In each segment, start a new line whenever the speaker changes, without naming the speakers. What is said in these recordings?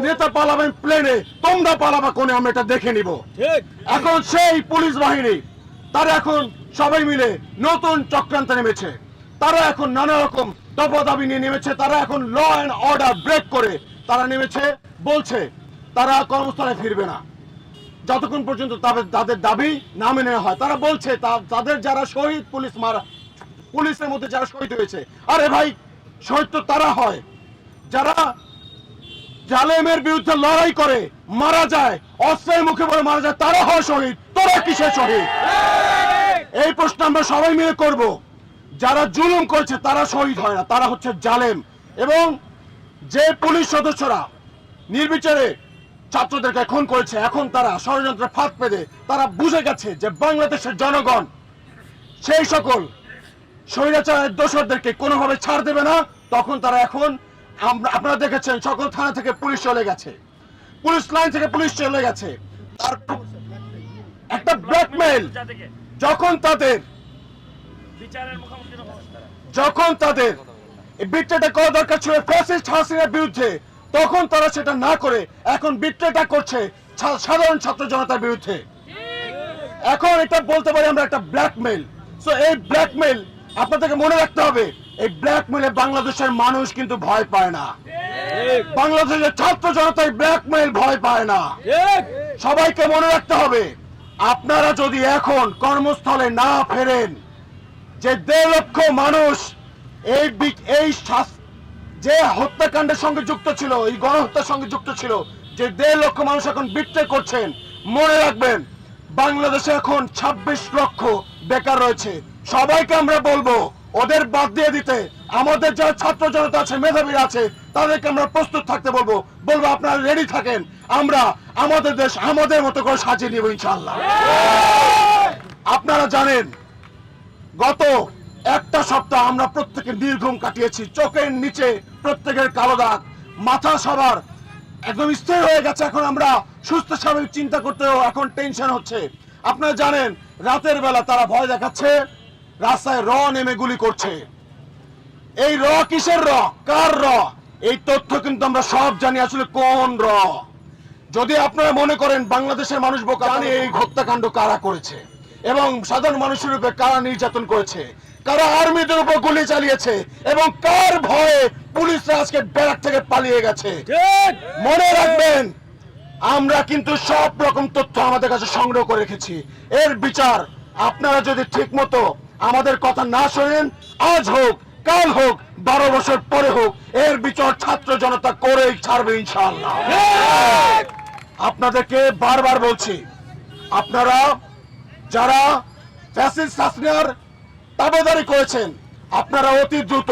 নেতা পালাবেন প্লেনে, তোমরা পালাবা কোনে, আমরা এটা দেখে নিব। এখন সেই পুলিশ বাহিনী তারা এখন সবাই মিলে নতুন চক্রান্তে নেমেছে। তারা এখন নানা রকম দাবি নিয়ে নেমেছে। তারা এখন ল অ্যান্ড অর্ডার ব্রেক করে তারা নেমেছে, বলছে তারা কর্মস্থলে ফিরবে না যতক্ষণ পর্যন্ত তাদের দাবি না মেনে নেওয়া হয়। তারা বলছে তাদের যারা শহীদ পুলিশের মধ্যে যারা শহীদ হয়েছে, আরে ভাই শহীদ তো তারা হয় যারা জালেমের বিরুদ্ধে লড়াই করে মারা যায়, অস্ত্রের মুখে পড়ে মারা যায়, তারা হয় শহীদ। তোরা কিসের শহীদ? এই প্রশ্ন আমরা সবাই মিলে করব। যারা জুলুম করেছে তারা শহীদ হয় না, তারা হচ্ছে জালেম। এবং যে পুলিশ সদস্যরা নির্বিচারে ছাত্রদেরকে খুন করেছে, এখন তারা ষড়যন্ত্রের ফাঁদ পেতে তারা বুঝে গেছে যে বাংলাদেশের জনগণ সেই সকল স্বৈরাচারের দোষরদেরকে কোনোভাবে ছাড় দেবে না। তখন তারা এখন আপনারা দেখেছেন সকল থানা থেকে পুলিশ চলে গেছে, পুলিশ লাইন থেকে পুলিশ চলে গেছে। তার একটা ব্ল্যাকমেইল যখন তাদের বিট্রেটা করা দরকার ছিল ফ্যাসিস্ট হাসিনার বিরুদ্ধে, তখন তারা সেটা না করে এখন বিট্রেটা করছে সাধারণ ছাত্র জনতার বিরুদ্ধে। এখন এটা বলতে পারি আমরা একটা ব্ল্যাকমেইল। সো এই ব্ল্যাকমেইল আপনাদেরকে মনে রাখতে হবে, এই ব্ল্যাকমেইলে বাংলাদেশের মানুষ কিন্তু ভয় পায় না, বাংলাদেশের ছাত্র জনতা এই ব্ল্যাকমেইল ভয় পায় না। সবাইকে মনে রাখতে হবে, আপনারা যদি এখন কর্মস্থলে না ফেরেন, যে 1.5 লক্ষ মানুষ এই যে হত্যাকাণ্ডের সঙ্গে যুক্ত ছিল, এই গণহত্যার সঙ্গে যুক্ত ছিল, যে 1.5 লক্ষ মানুষ এখন বিট্রে করছেন, মনে রাখবেন বাংলাদেশে এখন 26 লক্ষ বেকার রয়েছে। সবাইকে আমরা বলবো ওদের বাদ দিয়ে দিতে। আমাদের যারা ছাত্র জনতা আছে, মেধাবীরা আছে, তাদেরকে আমরা প্রস্তুত থাকতে বলবো আপনারা রেডি থাকেন, আমরা আমাদের দেশ আমাদের মতো করে সাজিয়ে নিব ইনশাআল্লাহ। আপনারা জানেন গত একটা সপ্তাহ আমরা প্রত্যেকে নির্ঘুম কাটিয়েছি, চোখের নিচে প্রত্যেকের কালো দাগ, মাথা সবার একদম স্থির হয়ে গেছে। এখন আমরা সুস্থ স্বাভাবিক চিন্তা করতেও এখন টেনশন হচ্ছে। আপনারা জানেন রাতের বেলা তারা ভয় দেখাচ্ছে, রাস্তায় নেমে গুলি করছে। এই কিসের কার এই তথ্য কিন্তু আমরা সব জানি আসলে কোন যদি আপনারা মনে করেন বাংলাদেশের মানুষ বোকা, জানি এই হত্যাকাণ্ড কারা করেছে এবং সাধারণ মানুষের উপর কারা নির্যাতন করেছে, কারা আর্মিদের উপর গুলি চালিয়েছে এবং কার ভয়ে পুলিশরা আজকে ব্যারাক থেকে পালিয়ে গেছে। মনে রাখবেন আমরা কিন্তু সব রকম তথ্য আমাদের কাছে সংগ্রহ করে রেখেছি। এর বিচার আপনারা যদি ঠিক মতো আমাদের কথা না শোনেন, আজ হোক কাল হোক 12 বছর পরে হোক, এর বিচার ছাত্র জনতা করেই ছাড়বে ইনশাআল্লাহ। আপনাদেরকে বারবার বলছি, আপনারা যারা ফ্যাসিস্ট হাসিনার তাবেদারি করেছেন, আপনারা অতি দ্রুত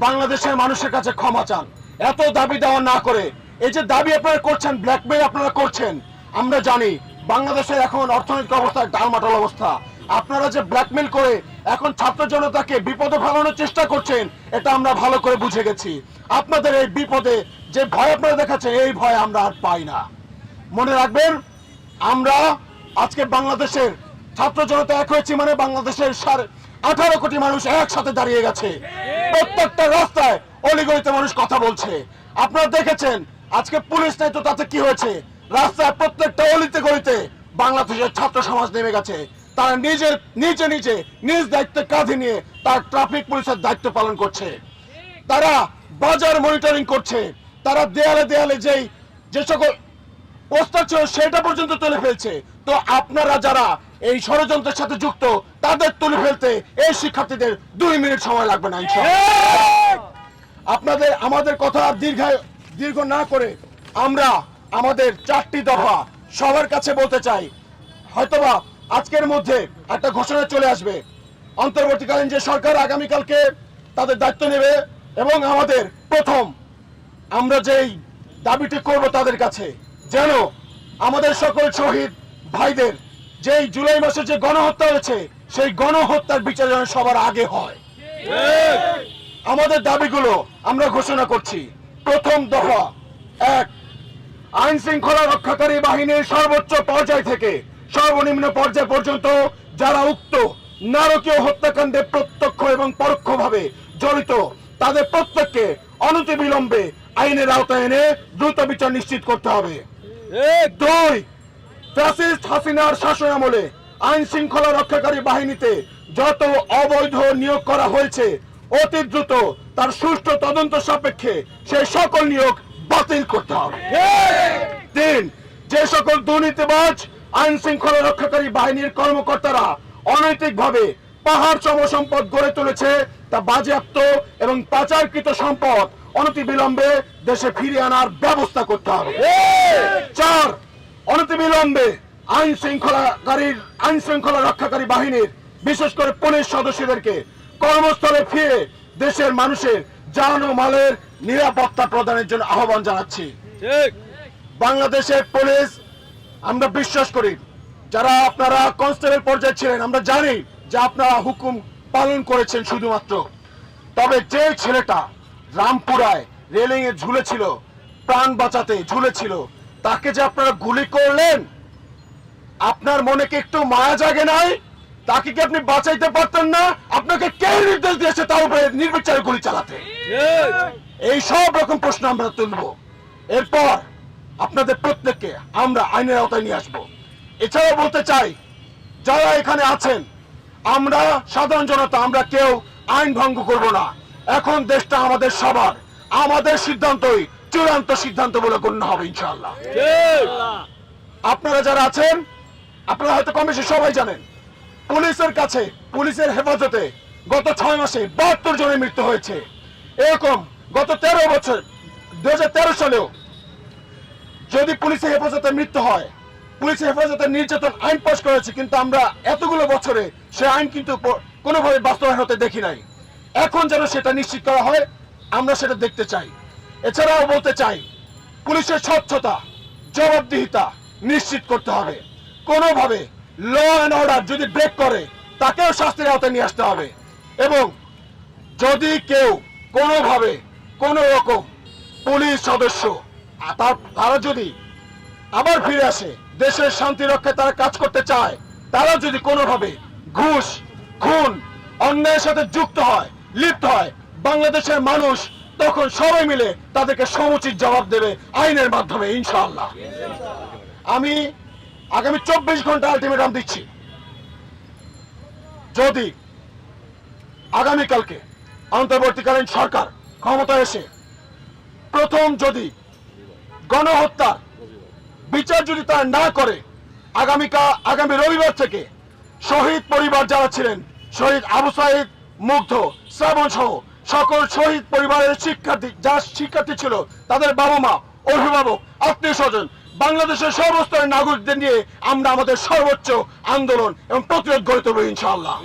বাংলাদেশের মানুষের কাছে ক্ষমা চান। এত দাবি দেওয়া না করে এই যে দাবি আপনারা করছেন, ব্ল্যাকমেইল আপনারা করছেন, আমরা জানি বাংলাদেশের এখন অর্থনৈতিক অবস্থা ডালমাটাল অবস্থা। আপনারা যে ব্ল্যাকমেইল করে এখন ছাত্র জনতাকে বিপদে ফেলানোর চেষ্টা করছেন, এটা আমরা ভালো করে বুঝে গেছি। আপনাদের এই বিপদে যে ভয় আপনারা দেখাচ্ছেন, এই ভয় আমরা আর পাই না। মনে রাখবেন আমরা আজকে বাংলাদেশের ছাত্র জনতা এক হয়েছি, মানে বাংলাদেশের 18 কোটি মানুষ একসাথে দাঁড়িয়ে গেছে। প্রত্যেকটা রাস্তায় অলিগলিতে মানুষ কথা বলছে। আপনারা দেখেছেন আজকে পুলিশ নেই তো তাতে কি হয়েছে, রাস্তায় প্রত্যেকটা অলিতে গলিতে বাংলাদেশের ছাত্র সমাজ নেমে গেছে। তারা নিজ দায়িত্বে কাঁধে নিয়ে তার ট্রাফিক পুলিশের দায়িত্ব পালন করছে, তারা বাজার মনিটরিং করছে, তারা দেয়ালে দেয়ালে যে সকল পোস্টার ছিল সেটা পর্যন্ত তুলে ফেলছে। তো আপনারা যারা এই ষড়যন্ত্রের সাথে যুক্ত, তাদের তুলে ফেলতে এই শিক্ষার্থীদের 2 মিনিট সময় লাগবে না ইনশাআল্লাহ। আমাদের কথা দীর্ঘ না করে আমরা আমাদের 4টি দফা সবার কাছে বলতে চাই। হয়তোবা আজকের মধ্যে একটা ঘোষণা চলে আসবে, অন্তর্বর্তীকালীন যে সরকার আগামীকালকে তাদের দায়িত্ব নেবে এবং আমাদের প্রথম আমরা যেই দাবিটি করব তাদের কাছে, যেন আমাদের সকল শহীদ ভাইদের যেই জুলাই মাসে যে গণহত্যা হয়েছে, সেই গণহত্যার বিচার যেন সবার আগে হয়। আমাদের দাবিগুলো আমরা ঘোষণা করছি। প্রথম দফা 1, আইন শৃঙ্খলা রক্ষাকারী বাহিনীর সর্বোচ্চ পর্যায় থেকে সর্বনিম্ন পর্যায় পর্যন্ত যারা উক্ত নারকীয় হত্যাকাণ্ডে প্রত্যক্ষ এবং পরোক্ষভাবে জড়িত, তাদের প্রত্যেককে অনতিবিলম্বে আইনের আওতায় এনে দ্রুত বিচার নিশ্চিত করতে হবে। 2, ফ্যাসিস্ট হাসিনার শাসন আমলে আইন শৃঙ্খলা রক্ষাকারী বাহিনীতে যত অবৈধ নিয়োগ করা হয়েছে অতি দ্রুত তার সুষ্ঠু তদন্ত সাপেক্ষে সেই সকল নিয়োগ বাতিল করতে হবে। 3, যে সকল দুর্নীতিবাজ আইন শৃঙ্খলা রক্ষাকারী বাহিনীর কর্মকর্তারা অনৈতিকভাবে পাহাড় সম সম্পদ গড়ে তুলেছে তা বাজেয়াপ্ত এবং পাচারকৃত সম্পদ অনতিবিলম্বে দেশে ফিরিয়ে আনার ব্যবস্থা করতে হবে। 4, অনতিবিলম্বে আইন শৃঙ্খলা রক্ষাকারী বাহিনীর বিশেষ করে পুলিশ সদস্যদেরকে কর্মস্থলে ফিরে দেশের মানুষের জান ও মালের নিরাপত্তা প্রদানের জন্য আহ্বান জানাচ্ছি। বাংলাদেশের পুলিশ, আমরা বিশ্বাস করি যারা আপনারা কনস্টেবল পর্যায়ে ছিলেন, আমরা জানি যে আপনারা হুকুম পালন করেছেন শুধুমাত্র। তবে যে ছেলেটা রামপুরায় রেলিং এ ঝুলেছিল, প্রাণ বাঁচাতে ঝুলেছিল, তাকে যে আপনারা গুলি করলেন, আপনার মনে কি একটু মায়া জাগে নাই? তাকে কি আপনি বাঁচাইতে পারতেন না? আপনাকে কে নির্দেশ দিয়েছে তার উপরে নির্বিচারে গুলি চালাতে? এই সব রকম প্রশ্ন আমরা তুলব। এরপর আপনাদের প্রত্যেককে আমরা আইনের আওতায় নিয়ে আসবো। এছাড়াও বলতে চাই, যারা এখানে আছেন, আমরা সাধারণ জনতা, আমরা কেউ আইন ভঙ্গ করব না। এখন দেশটা আমাদের সবার, আমাদের সিদ্ধান্তই চূড়ান্ত সিদ্ধান্ত বলে গণ্য হবে ইনশাআল্লাহ। আপনারা যারা আছেন, আপনারা হয়তো কম বেশি সবাই জানেন, পুলিশের কাছে, পুলিশের হেফাজতে গত 6 মাসে 72 জনের মৃত্যু হয়েছে। এরকম গত 13 বছর 2013 সালেও যদি পুলিশের হেফাজতে মৃত্যু হয়, পুলিশের হেফাজতে নির্যাতন আইন পাস করেছে, কিন্তু আমরা এতগুলো বছরে সে আইন কিন্তু কোনোভাবে বাস্তবায়ন হতে দেখি নাই। এখন যেন সেটা নিশ্চিত করা হয়, আমরা সেটা দেখতে চাই। এছাড়াও বলতে চাই, পুলিশের স্বচ্ছতা, জবাবদিহিতা নিশ্চিত করতে হবে। কোনোভাবে ল অ্যান্ড অর্ডার যদি ব্রেক করে তাকেও শাস্তির আওতায় নিয়ে আসতে হবে। এবং যদি কেউ কোনোভাবে কোনো রকম পুলিশ সদস্য তারা যদি আবার ফিরে আসে, দেশের শান্তি রক্ষায় তারা কাজ করতে চায়, তারা যদি কোনোভাবে ঘুষ, খুন, অন্যায়ের সাথে যুক্ত হয়, লিপ্ত হয়, বাংলাদেশের মানুষ তখন সবাই মিলে তাদেরকে সমুচিত জবাব দেবে আইনের মাধ্যমে ইনশাআল্লাহ। আমি আগামী 24 ঘন্টা আলটিমেটাম দিচ্ছি, যদি আগামীকালকে অন্তর্বর্তীকালীন সরকার ক্ষমতায় এসে প্রথম যদি গণহত্যা বিচার যদি তারা না করে, আগামী রবিবার থেকে শহীদ পরিবার যারা ছিলেন, শহীদ আবু সাইদ, মুগ্ধ, শ্রাবণ সহ সকল শহীদ পরিবারের শিক্ষার্থী, যারা শিক্ষার্থী ছিল, তাদের বাবা মা, অভিভাবক, আত্মীয় স্বজন, বাংলাদেশের সর্বস্তরের নাগরিকদের নিয়ে আমরা আমাদের সর্বোচ্চ আন্দোলন এবং প্রতিরোধ গড়ে তুলব ইনশাআল্লাহ।